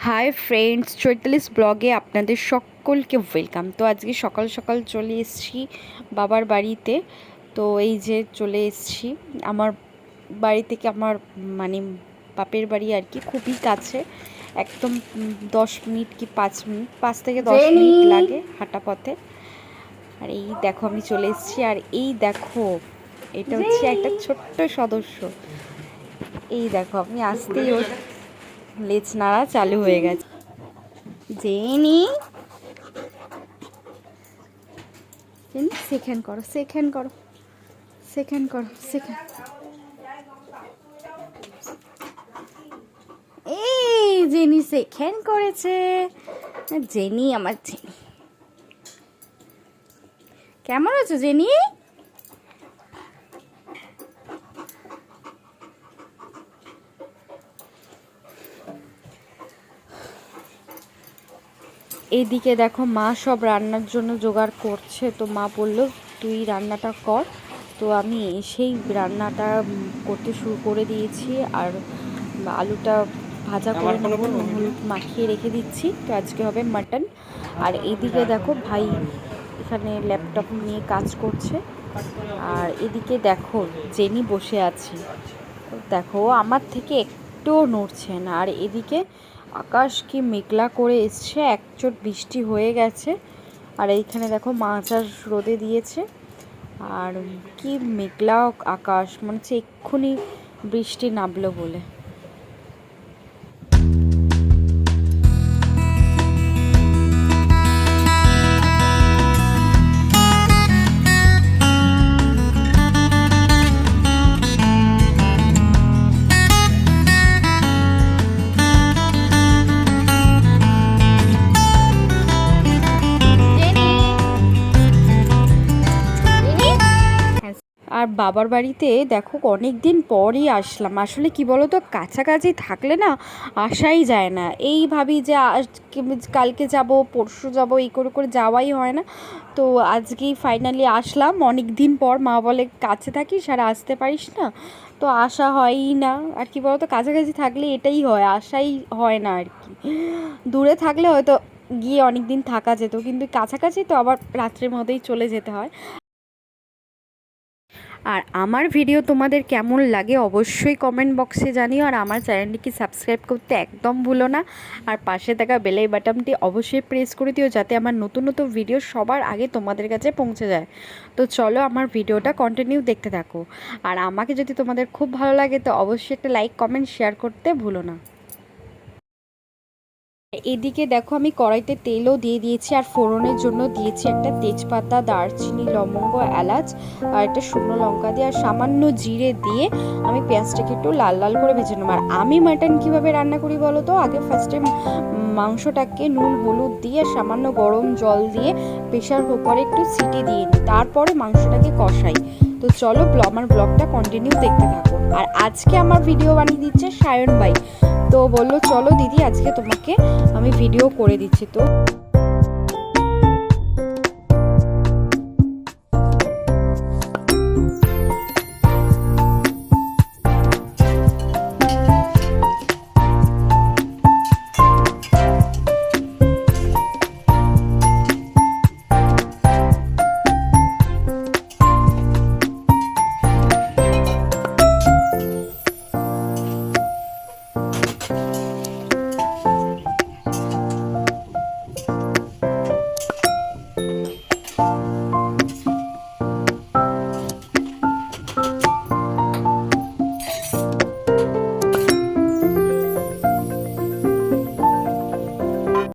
Hi friends, Chaitali's ব্লগে আপনাদের সকলকে ওয়েলকাম। তো আজকে সকাল সকাল চলে এসেছি বাবার বাড়িতে। তো এই যে চলে এসেছি আমার বাড়ি থেকে, আমার মানে বাপের বাড়ি আর কি, খুবই কাছে, একদম 10 মিনিট কি 5 মিনিট, 5 থেকে 10 মিনিট লাগে হাঁটা পথে। আর এই দেখো আমি চলে এসেছি, আর এই দেখো এটা হচ্ছে একটা ছোট্ট সদস্য। এই দেখো আমি আসতেই ওর লেজ নাড়া চালু হয়ে গেছে। জেনি সেকেন্ড করো, সেকেন্ড করো, সেকেন্ড করো, সেকেন্ড। এই জেনি সেকেন্ড করেছে। জেনি, আমার জেনি, কেমন আছো জেনি? এইদিকে দেখো মা সব রান্নার জন্য জোগাড় করছে। তো মা বললো তুই রান্নাটা কর। তো আমি সেই রান্নাটা করতে শুরু করে দিয়েছি। আর আলুটা ভাজা করে নেবো, হলুদ মাখিয়ে রেখে দিচ্ছি। তো আজকে হবে মাটন। আর এইদিকে দেখো ভাই এখানে ল্যাপটপ নিয়ে কাজ করছে। আর এদিকে দেখো জেনি বসে আছে। দেখো আমার থেকে একটুও নড়ছে না। আর এদিকে আকাশ কি মেঘলা করে এসছে, একচোট বৃষ্টি হয়ে গেছে। আর এইখানে দেখো মাছ আর রোদে দিয়েছে। আর কি মেঘলা আকাশ, মনে হচ্ছে এক্ষুনি বৃষ্টি নামলো বলে। আর বাবার বাড়িতে দেখো অনেক দিন পরই আসলাম। আসলে কি বলো তো, কাছাকাছি থাকলে না আসাই যায় না। এই ভাবি যে কালকে যাব, পরশু যাব, এই করে করে যাওয়াই হয় না। তো আজকেই ফাইনালি আসলাম অনেক দিন পর। মা বলে কাছে থাকিস আর আসতে পারিস না, তো আসা হয়ই না। আর কি বলো তো, কাছাকাছি থাকলে এটাই হয়, আসাই হয় না আর কি। দূরে থাকলে হয়তো গিয়ে অনেক দিন থাকা যেত, কিন্তু কাছাকাছি তো আবার রাত্রের মধ্যেই চলে যেতে হয়। আর আমার ভিডিও তোমাদের কেমন লাগে অবশ্যই কমেন্ট বক্সে জানিও। আর আমার চ্যানেলটিকে সাবস্ক্রাইব করতে একদম ভুলো না। আর পাশে থাকা বেল বাটনটি অবশ্যই প্রেস করে দিও, যাতে আমার নতুন নতুন ভিডিও সবার আগে তোমাদের কাছে পৌঁছে যায়। তো চলো আমার ভিডিওটা কন্টিনিউ দেখতে থাকো। আর আমাকে যদি তোমাদের খুব ভালো লাগে তো অবশ্যই একটা লাইক, কমেন্ট, শেয়ার করতে ভুলো না। এদিকে দেখো আমি কড়াইতে তেলও দিয়ে দিয়েছি। আর ফোড়নের জন্য দিয়েছি একটা তেজপাতা, দারচিনি, লবঙ্গ, এলাচ আর একটা শুকনো লঙ্কা দিয়ে আর সামান্য জিরে দিয়ে আমি পেঁয়াজটাকে একটু লাল লাল করে ভেজে নেব। আর আমি মাটন কীভাবে রান্না করি বলো তো, আগে ফার্স্টে মাংসটাকে নুন হলুদ দিয়ে সামান্য গরম জল দিয়ে প্রেশার কুকারে একটু সিটি দিয়ে নিই, তারপরে মাংসটাকে কষাই। তো চলো আমার ব্লগটা কন্টিনিউ দেখতে থাকো। আর আজকে আমার ভিডিও বানিয়ে দিচ্ছে সায়ন ভাই। তো বললো চলো দিদি আজকে তোমাকে আমি ভিডিও করে দিচ্ছি। তো